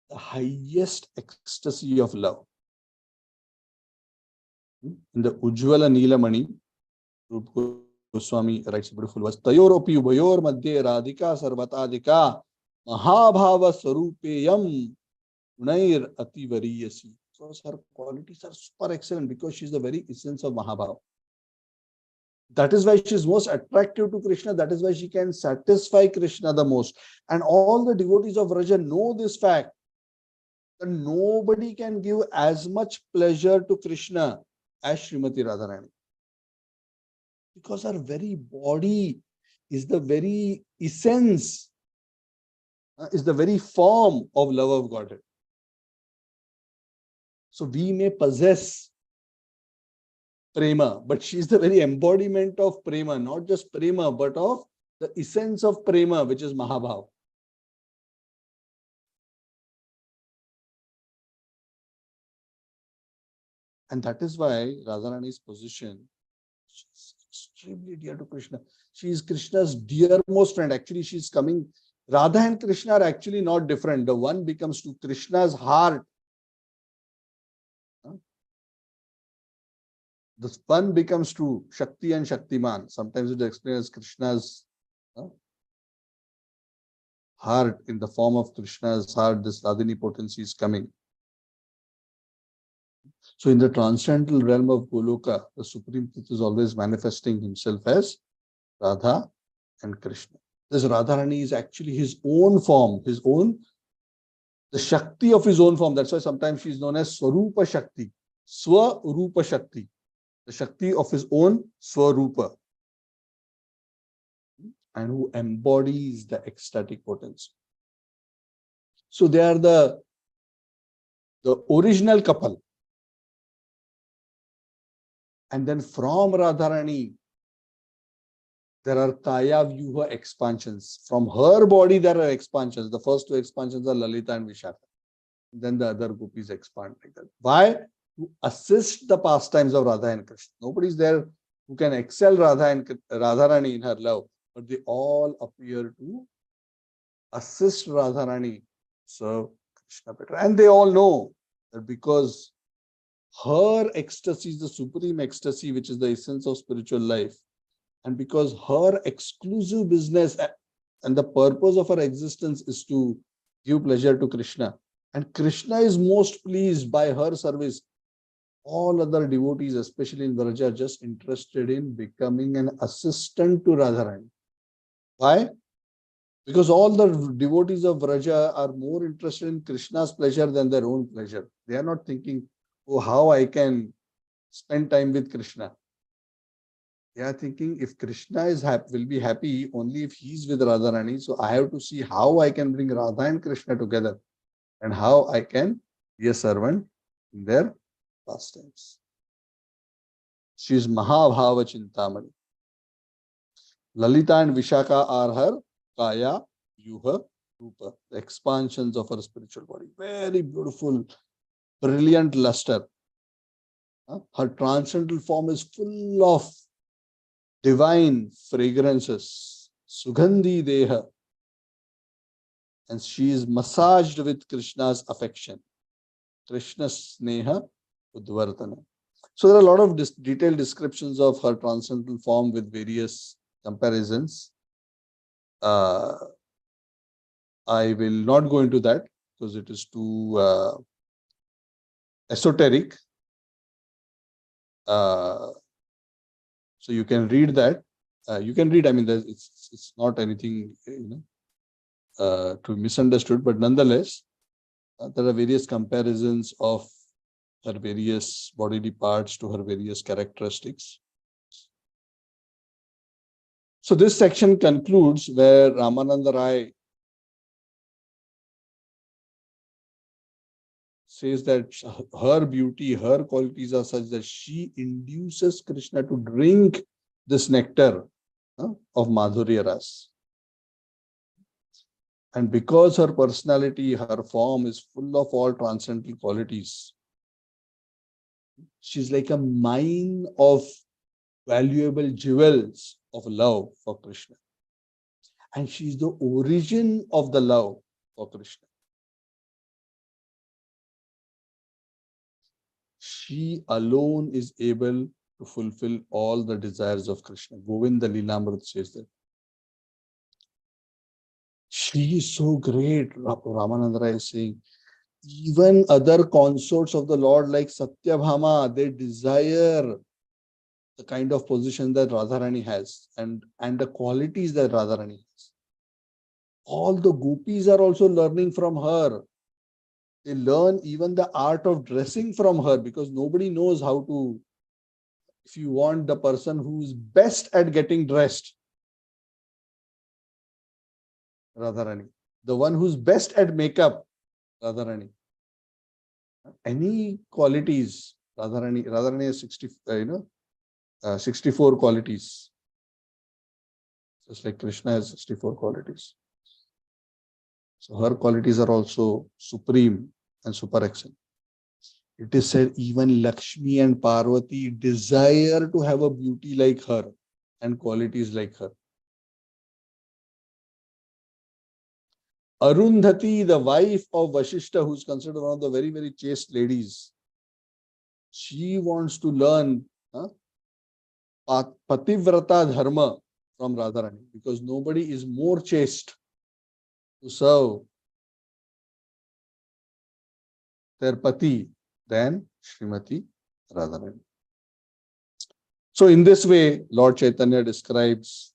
the highest ecstasy of love. In the Ujjvala Neelamani, Rupa Goswami writes a beautiful verse. Tayoropi ubayor madhye radhika sarvatadika mahabhava sarupeyam unair ativariyasi. Because her qualities are super excellent because she is the very essence of Mahabhava. That is why she is most attractive to Krishna. That is why she can satisfy Krishna the most. And all the devotees of Raja know this fact, that nobody can give as much pleasure to Krishna as Srimati Radharani. Because her very body is the very essence, is the very form of love of Godhead. So we may possess prema, but she is the very embodiment of prema, not just prema, but of the essence of prema, which is Mahabhav. And that is why Radharani's position is extremely dear to Krishna. She is Krishna's dearmost friend. Actually, she is coming. Radha and Krishna are actually not different. The one becomes to Krishna's heart. The one becomes to Shakti and Shaktiman. Sometimes it is explained as Krishna's heart, in the form of Krishna's heart. This Radhini potency is coming. So in the transcendental realm of Goloka, the Supreme Truth is always manifesting himself as Radha and Krishna. This Radharani is actually his own form, the Shakti of his own form. That's why sometimes she is known as Swarupa Shakti, Swarupa Shakti, the Shakti of his own Swarupa, and who embodies the ecstatic potency. So they are the original couple. And then from Radharani, there are Kaya Vyuha expansions. From her body, there are expansions. The first two expansions are Lalita and Vishaka. Then the other gopis expand like that. Why? To assist the pastimes of Radha and Krishna. Nobody is there who can excel Radharani in her love, but they all appear to assist Radharani serve Krishna better. And they all know that because her ecstasy is the supreme ecstasy, which is the essence of spiritual life, and because her exclusive business and the purpose of her existence is to give pleasure to Krishna, and Krishna is most pleased by her service, all other devotees, especially in Vraja, are just interested in becoming an assistant to Radharani. Why? Because all the devotees of Vraja are more interested in Krishna's pleasure than their own pleasure. They are not thinking, oh, how I can spend time with Krishna. They are thinking, if Krishna is will be happy only if he is with Radharani, so I have to see how I can bring Radha and Krishna together and how I can be a servant in their pastimes. She is Mahabhava Chintamani. Lalita and Vishaka are her Kaya, Yuha, Rupa, the expansions of her spiritual body. Very beautiful, brilliant luster. Her transcendental form is full of divine fragrances, Sugandhi Deha, and she is massaged with Krishna's affection, Krishna's Sneha Udvartana. So there are a lot of detailed descriptions of her transcendental form with various comparisons. I will not go into that because it is too esoteric. So you can read that. You can read. I mean, it's not anything to be misunderstood, but nonetheless, there are various comparisons of her various bodily parts to her various characteristics. So this section concludes where Ramananda Rai says that her beauty, her qualities are such that she induces Krishna to drink this nectar of Madhurya Ras. And because her personality, her form is full of all transcendental qualities, she's like a mine of valuable jewels of love for Krishna. And she's the origin of the love for Krishna. She alone is able to fulfill all the desires of Krishna. Govinda Lilamrit says that. She is so great, Ramananda is saying. Even other consorts of the Lord like Satyabhama, they desire the kind of position that Radharani has and the qualities that Radharani has. All the gopis are also learning from her. They learn even the art of dressing from her because nobody knows how to. If you want the person who's best at getting dressed, Radharani. The one who's best at makeup, Radharani. Any qualities, Radharani has 64 qualities. Just like Krishna has 64 qualities. So her qualities are also supreme and super excellent. It is said even Lakshmi and Parvati desire to have a beauty like her and qualities like her. Arundhati, the wife of Vashishta, who is considered one of the very, very chaste ladies, she wants to learn Pativrata Dharma from Radharani because nobody is more chaste to serve their Pati than Srimati Radharani. So in this way, Lord Chaitanya describes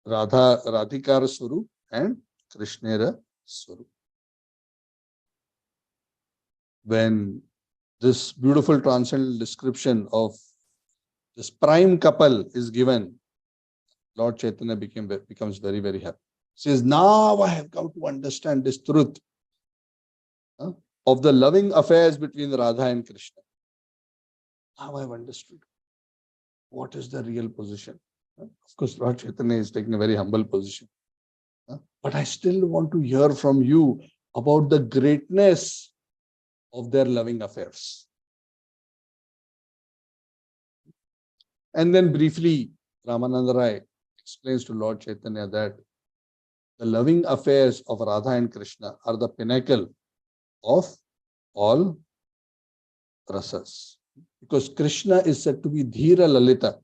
Radhikara Swarup and Krishnera Swarup. When this beautiful transcendental description of this prime couple is given, Lord Chaitanya becomes very, very happy. He says, now I have come to understand this truth of the loving affairs between Radha and Krishna. Now I have understood what is the real position. Of course, Lord Chaitanya is taking a very humble position. But I still want to hear from you about the greatness of their loving affairs. And then briefly, Ramananda Rai explains to Lord Chaitanya that the loving affairs of Radha and Krishna are the pinnacle of all rasas. Because Krishna is said to be Dhira Lalita.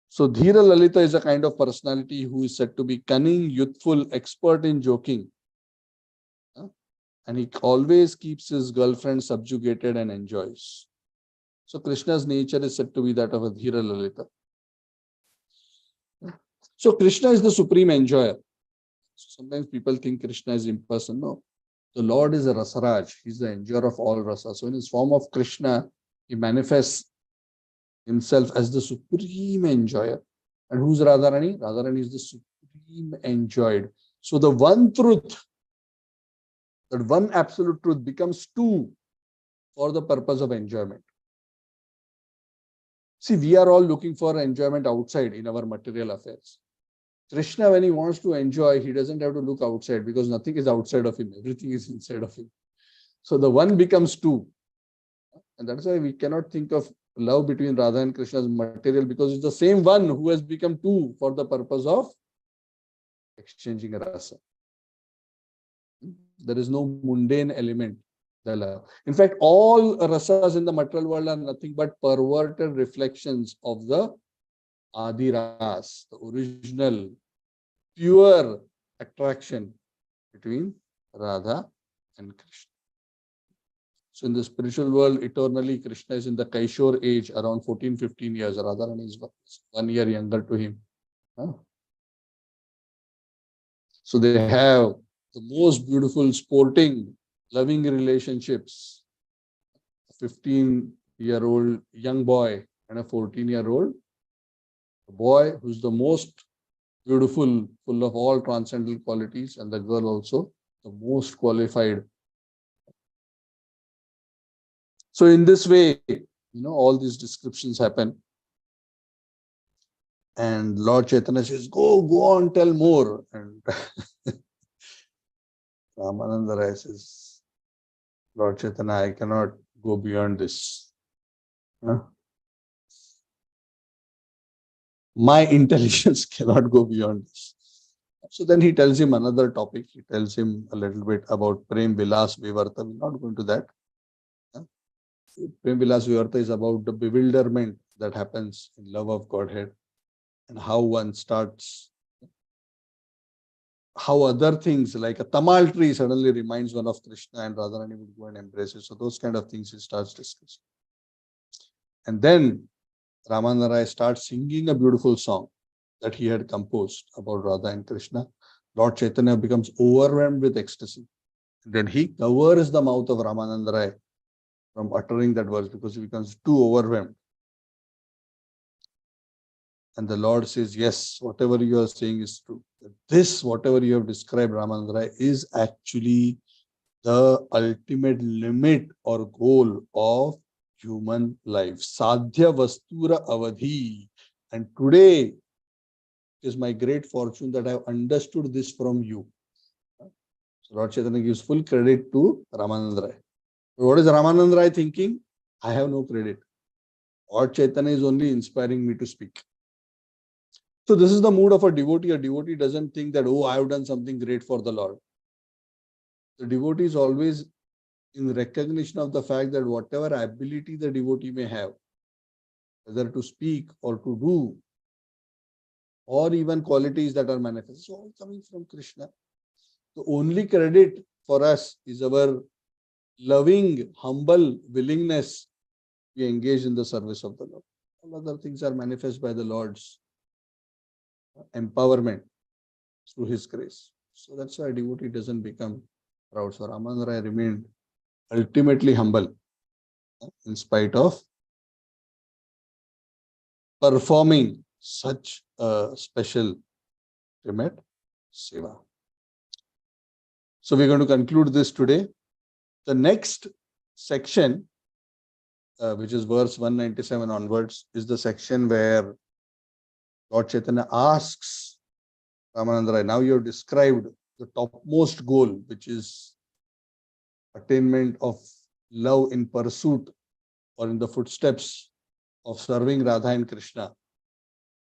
So Dhira Lalita is a kind of personality who is said to be cunning, youthful, expert in joking. And he always keeps his girlfriend subjugated and enjoys. So Krishna's nature is said to be that of a Dhira Lalita. So Krishna is the supreme enjoyer. Sometimes people think Krishna is impersonal. No. The Lord is a Rasaraj. He's the enjoyer of all rasas. So in his form of Krishna, he manifests himself as the supreme enjoyer. And who's Radharani? Radharani is the supreme enjoyed. So the one truth, that one absolute truth becomes two for the purpose of enjoyment. See, we are all looking for enjoyment outside in our material affairs. Krishna, when he wants to enjoy, he doesn't have to look outside because nothing is outside of him. Everything is inside of him. So the one becomes two. And that's why we cannot think of love between Radha and Krishna as material because it's the same one who has become two for the purpose of exchanging rasa. There is no mundane element. In fact, all rasas in the material world are nothing but perverted reflections of the Adi Ras, the original, pure attraction between Radha and Krishna. So in the spiritual world, eternally, Krishna is in the Kaishore age, around 14, 15 years. Radharani is 1 year younger to him. So they have the most beautiful, sporting, loving relationships. A 15-year-old young boy and a 14-year-old boy who's the most beautiful, full of all transcendental qualities, and the girl also the most qualified. So in this way, all these descriptions happen. And Lord Chaitanya says, go on, tell more. And Ramananda Rai says, Lord Chaitanya, I cannot go beyond this. Uh, My intelligence cannot go beyond this. So then he tells him another topic. He tells him a little bit about Prem Vilas Vivarta. We're not going to that. Uh, Prem Vilas Vivarta is about the bewilderment that happens in love of Godhead and how one starts, how other things like a tamal tree suddenly reminds one of Krishna and Radharani would go and embrace it. So those kind of things he starts discussing. And then Ramananda Rai starts singing a beautiful song that he had composed about Radha and Krishna. Lord Chaitanya becomes overwhelmed with ecstasy. Then he covers the mouth of Ramananda Rai from uttering that verse because he becomes too overwhelmed. And the Lord says, yes, whatever you are saying is true. This, whatever you have described, Ramananda Rai, is actually the ultimate limit or goal of human life. Sadhya Vastura Avadhi. And today it is my great fortune that I have understood this from you. So Lord Chaitanya gives full credit to Ramananda Rai. What is Ramananda Rai thinking? I have no credit. Lord Chaitanya is only inspiring me to speak. So this is the mood of a devotee. A devotee doesn't think that, oh, I have done something great for the Lord. The devotee is always in recognition of the fact that whatever ability the devotee may have, whether to speak or to do, or even qualities that are manifest, it's all coming from Krishna. The only credit for us is our loving, humble willingness to engage in the service of the Lord. All other things are manifest by the Lord's empowerment through His grace. So that's why a devotee doesn't become proud. So Ramananda Rai remained ultimately humble in spite of performing such a special ultimate seva. So we're going to conclude this today. The next section, which is verse 197 onwards, is the section where Lord Chaitanya asks Ramananda Rai, now you have described the topmost goal, which is attainment of love in pursuit or in the footsteps of serving Radha and Krishna.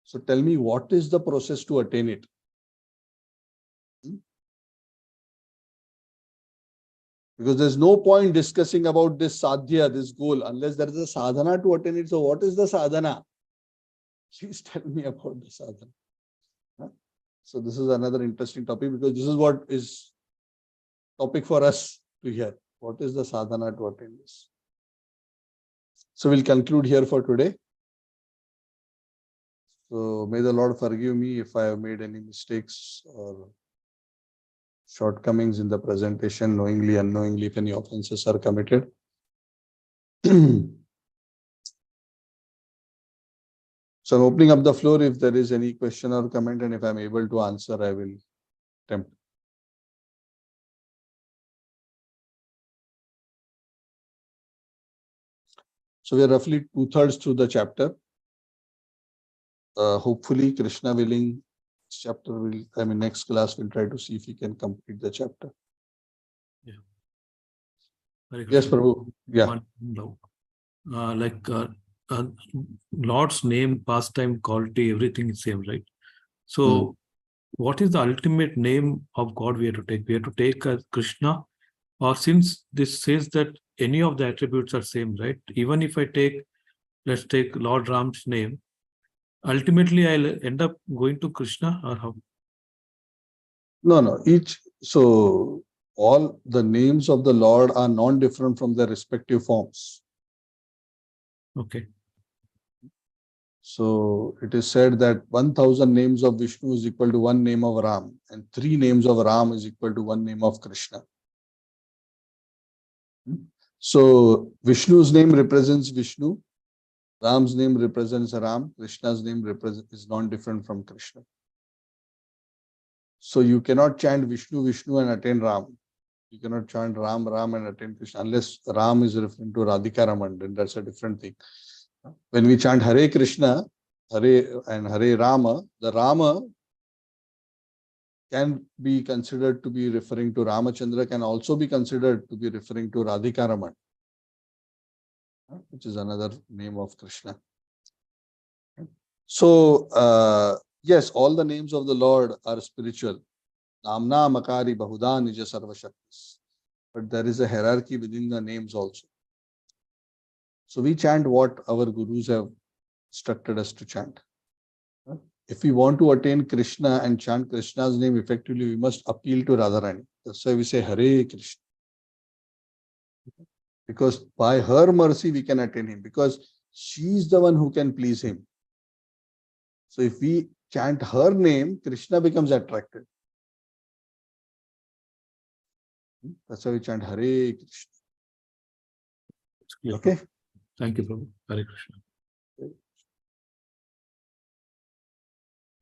So tell me, what is the process to attain it? Because there's no point discussing about this sadhya, this goal, unless there is a sadhana to attain it. So what is the sadhana? Please tell me about the sadhana. So this is another interesting topic because this is what is topic for us to hear. What is the sadhana to attain this? So we'll conclude here for today. So may the Lord forgive me if I have made any mistakes or shortcomings in the presentation, knowingly, unknowingly, if any offenses are committed. So I'm opening up the floor if there is any question or comment, and if I'm able to answer, I will attempt. So we are roughly 2/3 through the chapter. Hopefully, Krishna willing, next class we'll try to see if we can complete the chapter. Yeah. Yes, Prabhu. Yeah. Lord's name, pastime, quality, everything is same, right? So what is the ultimate name of God we have to take? We have to take as Krishna, or since this says that any of the attributes are same, right? Even if I take, let's take Lord Ram's name, ultimately I'll end up going to Krishna, or how? No. So all the names of the Lord are non-different from their respective forms. Okay. So it is said that 1,000 names of Vishnu is equal to 1 name of Ram, and 3 names of Ram is equal to 1 name of Krishna. So Vishnu's name represents Vishnu, Ram's name represents Ram, Krishna's name is non-different from Krishna. So you cannot chant Vishnu, Vishnu and attain Ram. You cannot chant Ram, Ram and attain Krishna unless Ram is referring to Radhika Raman, then that's a different thing. When we chant Hare Krishna, Hare and Hare Rama, the Rama can be considered to be referring to Ramachandra, can also be considered to be referring to Radhika Raman. which is another name of Krishna. So, yes, all the names of the Lord are spiritual. Namna Makari Bahuda Nija Sarva Shaktis. But there is a hierarchy within the names also. So we chant what our gurus have instructed us to chant. If we want to attain Krishna and chant Krishna's name effectively, we must appeal to Radharani. That's why we say Hare Krishna. Because by her mercy we can attain him, because she is the one who can please him. So if we chant her name, Krishna becomes attracted. That's why we chant Hare Krishna. Okay. Thank you, Prabhu. Hare Krishna.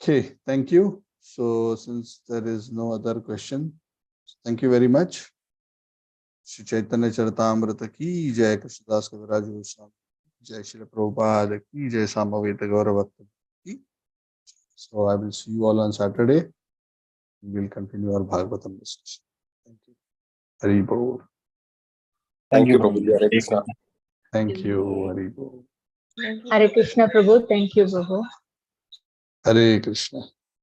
Okay, thank you. So since there is no other question, thank you very much. Shri Chaitanya Charitamrita ki jai, Krishnadas Kaviraj Goswami jai, Shri Prabhupada ki jai, Samaveta Gaura Bhakta ki. So I will see you all on Saturday. We will continue our Bhagavatam discussion. Thank you. Hari Bol. Thank you, Prabhuji. Hare Krishna. Thank you. Hari Bol. Hare Krishna Prabhu. Thank you, Prabhu. Hare Krishna.